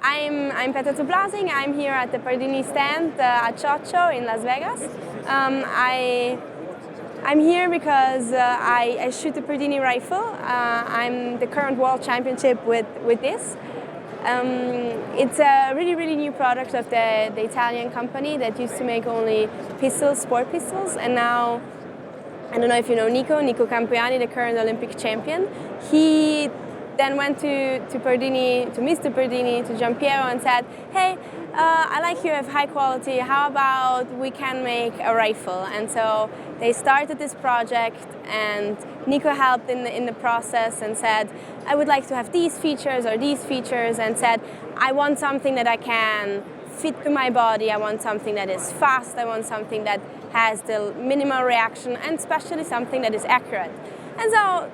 I'm Petra Blasing. I'm here at the Pardini stand at SHOT Show in Las Vegas. I'm here because I shoot the Pardini rifle. I'm the current world championship with this. It's a really new product of the Italian company that used to make only pistols, sport pistols, and now, I don't know if you know Nico Campiani, the current Olympic champion. He then went to Pardini, to Mr. Pardini, to Giampiero, and said, hey, I like you have high quality, how about we can make a rifle? And so they started this project, and Nico helped in the process and said, I would like to have these features or these features, and said, I want something that I can fit to my body, I want something that is fast, I want something that has the minimal reaction, and especially something that is accurate. And so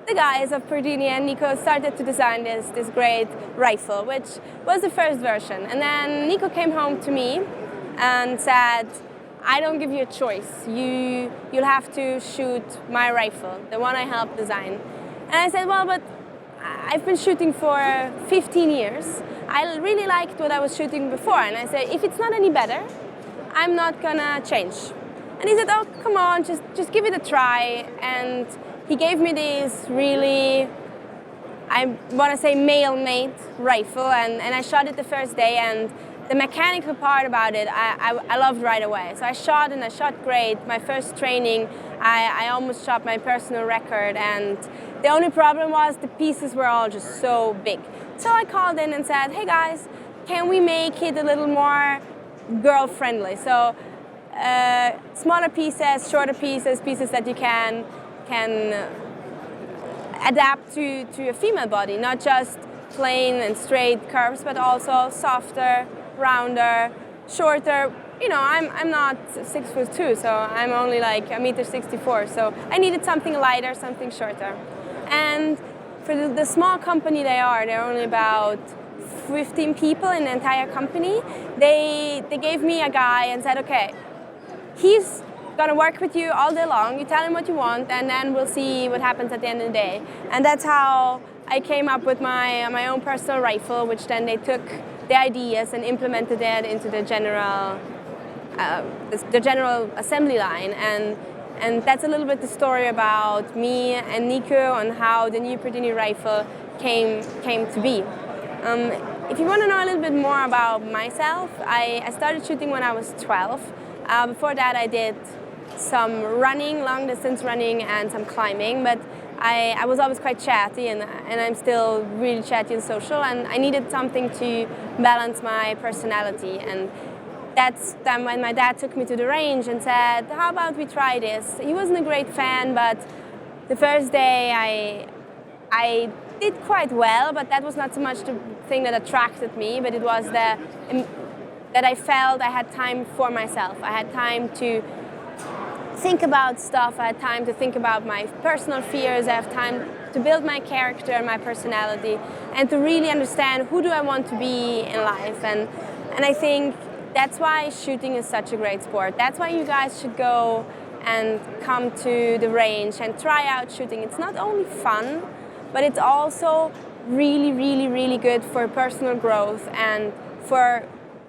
the guys of Pardini and Nico started to design this great rifle, which was the first version. And then Nico came home to me and said, I don't give you a choice. You'll have to shoot my rifle, the one I helped design. And I said, well, but I've been shooting for 15 years. I really liked what I was shooting before. And I said, if it's not any better, I'm not gonna change. And he said, oh, come on, just give it a try. And he gave me this really, I want to say, male-made rifle, and I shot it the first day, and the mechanical part about it, I loved right away. So I shot, and I shot great. My first training, I almost shot my personal record, and the only problem was the pieces were all just so big. So I called in and said, hey guys, can we make it a little more girl-friendly? So smaller pieces, shorter pieces, pieces that you can adapt to a female body, not just plain and straight curves, but also softer, rounder, shorter. You know, I'm not 6'2", so I'm only like 1.64 m, so I needed something lighter, something shorter. And for the small company they're only about 15 people in the entire company. They gave me a guy and said, okay, he's gonna work with you all day long, you tell him what you want, and then we'll see what happens at the end of the day. And that's how I came up with my own personal rifle, which then they took the ideas and implemented it into the general assembly line. And that's a little bit the story about me and Nico on how the new Pardini rifle came to be. If you want to know a little bit more about myself, I started shooting when I was 12. Before that I did some running, long distance running, and some climbing, but I was always quite chatty, and I'm still really chatty and social, and I needed something to balance my personality. And that's then when my dad took me to the range and said, how about we try this? He wasn't a great fan, but the first day I did quite well, but that was not so much the thing that attracted me, but it was that I felt I had time for myself. I had time to think about stuff, I had time to think about my personal fears, I have time to build my character and my personality, and to really understand who do I want to be in life. And I think that's why shooting is such a great sport. That's why you guys should go and come to the range and try out shooting. It's not only fun, but it's also really good for personal growth and for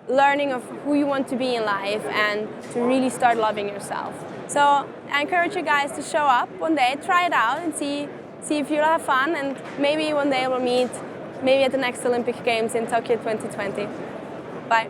learning of who you want to be in life, and to really start loving yourself. So I encourage you guys to show up one day, try it out, and see if you'll have fun, and maybe one day we'll meet maybe at the next Olympic Games in Tokyo 2020. Bye.